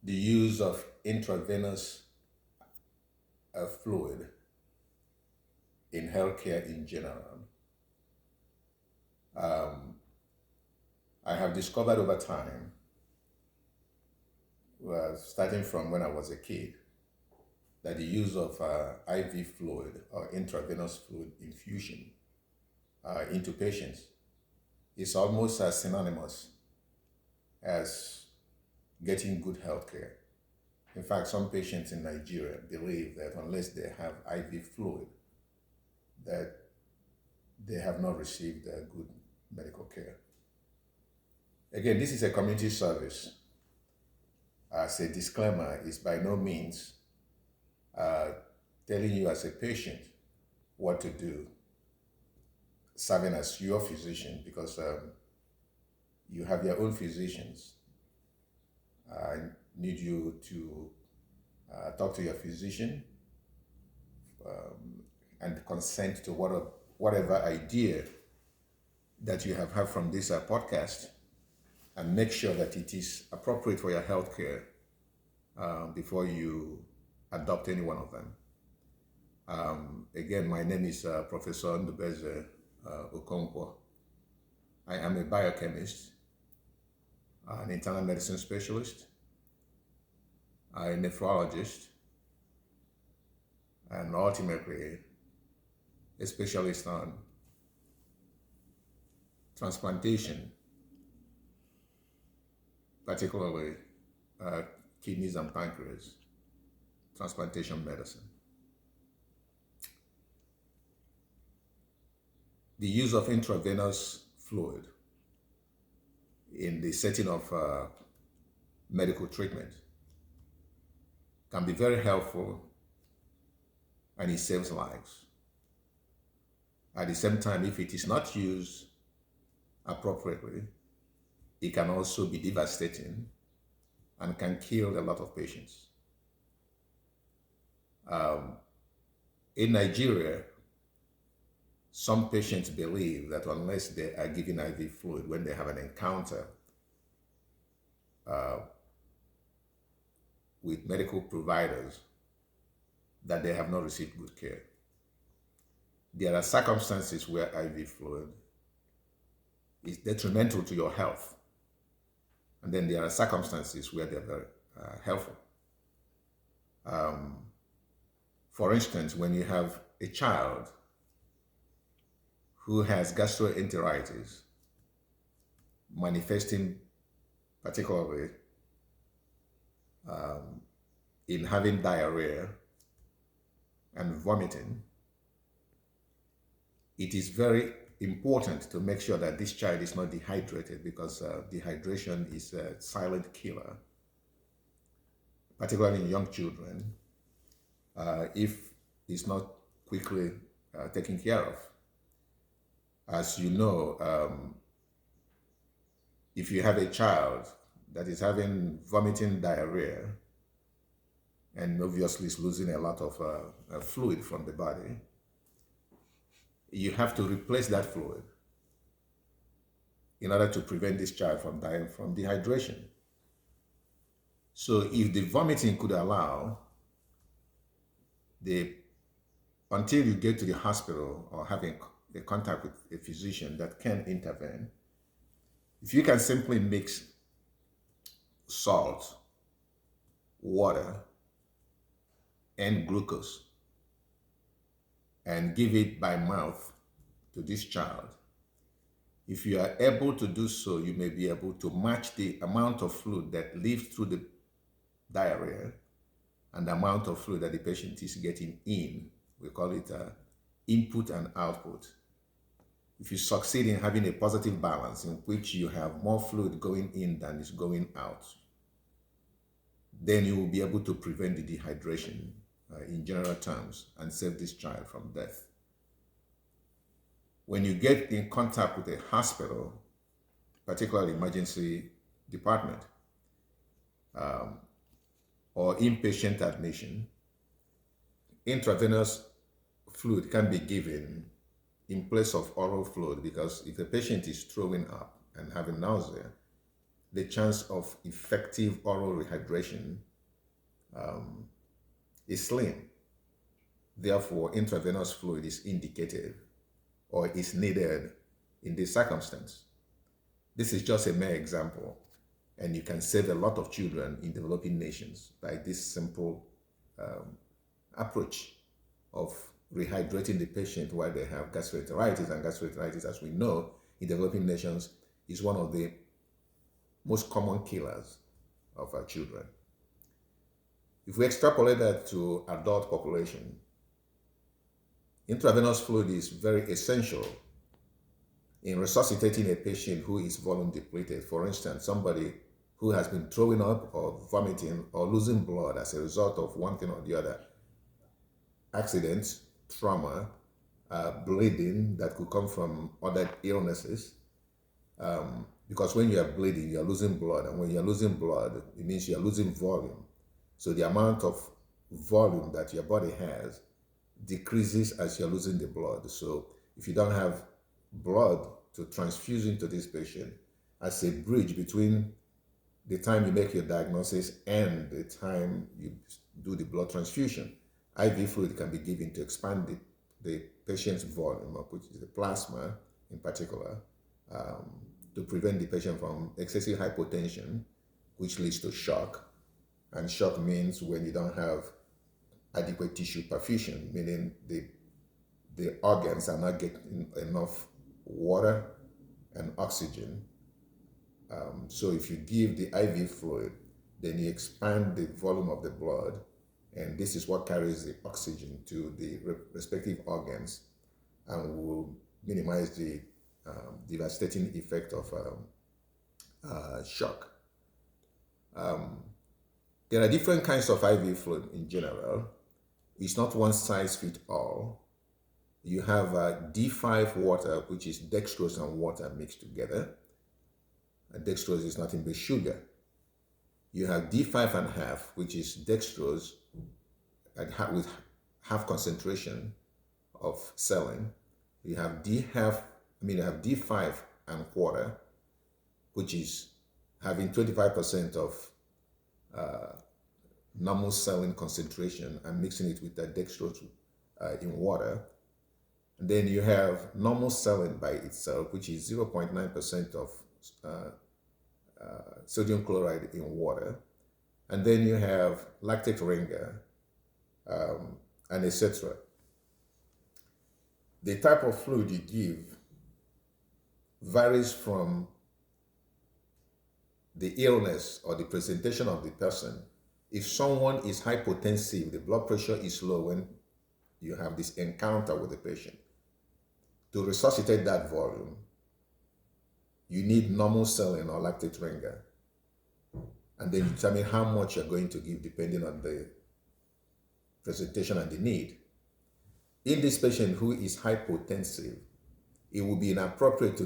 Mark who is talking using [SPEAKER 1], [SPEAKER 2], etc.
[SPEAKER 1] the use of intravenous fluid in healthcare in general. Um, I have discovered over time, starting from when I was a kid, that the use of IV fluid or intravenous fluid infusion into patients is almost as synonymous as getting good health care. In fact, some patients in Nigeria believe that unless they have IV fluid, that they have not received good medical care. Again, this is a community service. As a disclaimer, is by no means uh, telling you as a patient what to do, serving as your physician, because you have your own physicians. I need you to talk to your physician and consent to whatever idea that you have had from this podcast, and make sure that it is appropriate for your health care before you adopt any one of them. Again, my name is Professor Ndubeze Okonkwo. I am a biochemist, an internal medicine specialist, a nephrologist, and ultimately a specialist on transplantation, particularly kidneys and pancreas, transplantation medicine. The use of intravenous fluid in the setting of medical treatment can be very helpful, and it saves lives. At the same time, if it is not used appropriately, it can also be devastating and can kill a lot of patients. In Nigeria, some patients believe that unless they are given IV fluid when they have an encounter with medical providers, that they have not received good care. There are circumstances where IV fluid is detrimental to your health, and then there are circumstances where they're very helpful. For instance, when you have a child who has gastroenteritis manifesting particularly in having diarrhea and vomiting, it is very important to make sure that this child is not dehydrated, because dehydration is a silent killer, particularly in young children, if it's not quickly taken care of. As you know, if you have a child that is having vomiting, diarrhea, and obviously is losing a lot of fluid from the body, you have to replace that fluid in order to prevent this child from dying from dehydration. So if the vomiting could allow until you get to the hospital or having a contact with a physician that can intervene, if you can simply mix salt, water, and glucose and give it by mouth to this child, if you are able to do so, you may be able to match the amount of fluid that leaves through the diarrhea and the amount of fluid that the patient is getting in. We call it input and output. If you succeed in having a positive balance in which you have more fluid going in than is going out, then you will be able to prevent the dehydration in general terms and save this child from death. When you get in contact with a hospital, particularly emergency department, or inpatient admission, intravenous fluid can be given in place of oral fluid, because if the patient is throwing up and having nausea, the chance of effective oral rehydration is slim. Therefore, intravenous fluid is indicated or is needed in this circumstance. This is just a mere example, and you can save a lot of children in developing nations by this simple approach of rehydrating the patient while they have gastroenteritis. And gastroenteritis, as we know, in developing nations is one of the most common killers of our children. If we extrapolate that to adult population, intravenous fluid is very essential in resuscitating a patient who is volume depleted. For instance, somebody who has been throwing up or vomiting or losing blood as a result of one thing or the other, accidents, trauma, bleeding that could come from other illnesses. Because when you are bleeding, you're losing blood. And when you're losing blood, it means you're losing volume. So the amount of volume that your body has decreases as you're losing the blood. So if you don't have blood to transfuse into this patient, as a bridge between the time you make your diagnosis and the time you do the blood transfusion, IV fluid can be given to expand the patient's volume, which is the plasma in particular, to prevent the patient from excessive hypotension, which leads to shock. And shock means when you don't have adequate tissue perfusion, meaning the organs are not getting enough water and oxygen. So if you give the IV fluid, then you expand the volume of the blood, and this is what carries the oxygen to the respective organs and will minimize the devastating effect of shock. There are different kinds of IV fluid in general. It's not one size fits all. You have D5 water, which is dextrose and water mixed together. Dextrose is nothing but sugar. You have D5.5, which is dextrose with half concentration of saline. You have D5 and quarter, which is having 25% of normal saline concentration and mixing it with that dextrose in water. And then you have normal saline by itself, which is 0.9% of sodium chloride in water. And then you have lactate ringer, and etc. The type of fluid you give varies from the illness or the presentation of the person. If someone is hypotensive, the blood pressure is low when you have this encounter with the patient. To resuscitate that volume, you need normal saline or lactate ringer. And then you determine how much you're going to give depending on the presentation and the need. In this patient who is hypotensive, it will be inappropriate to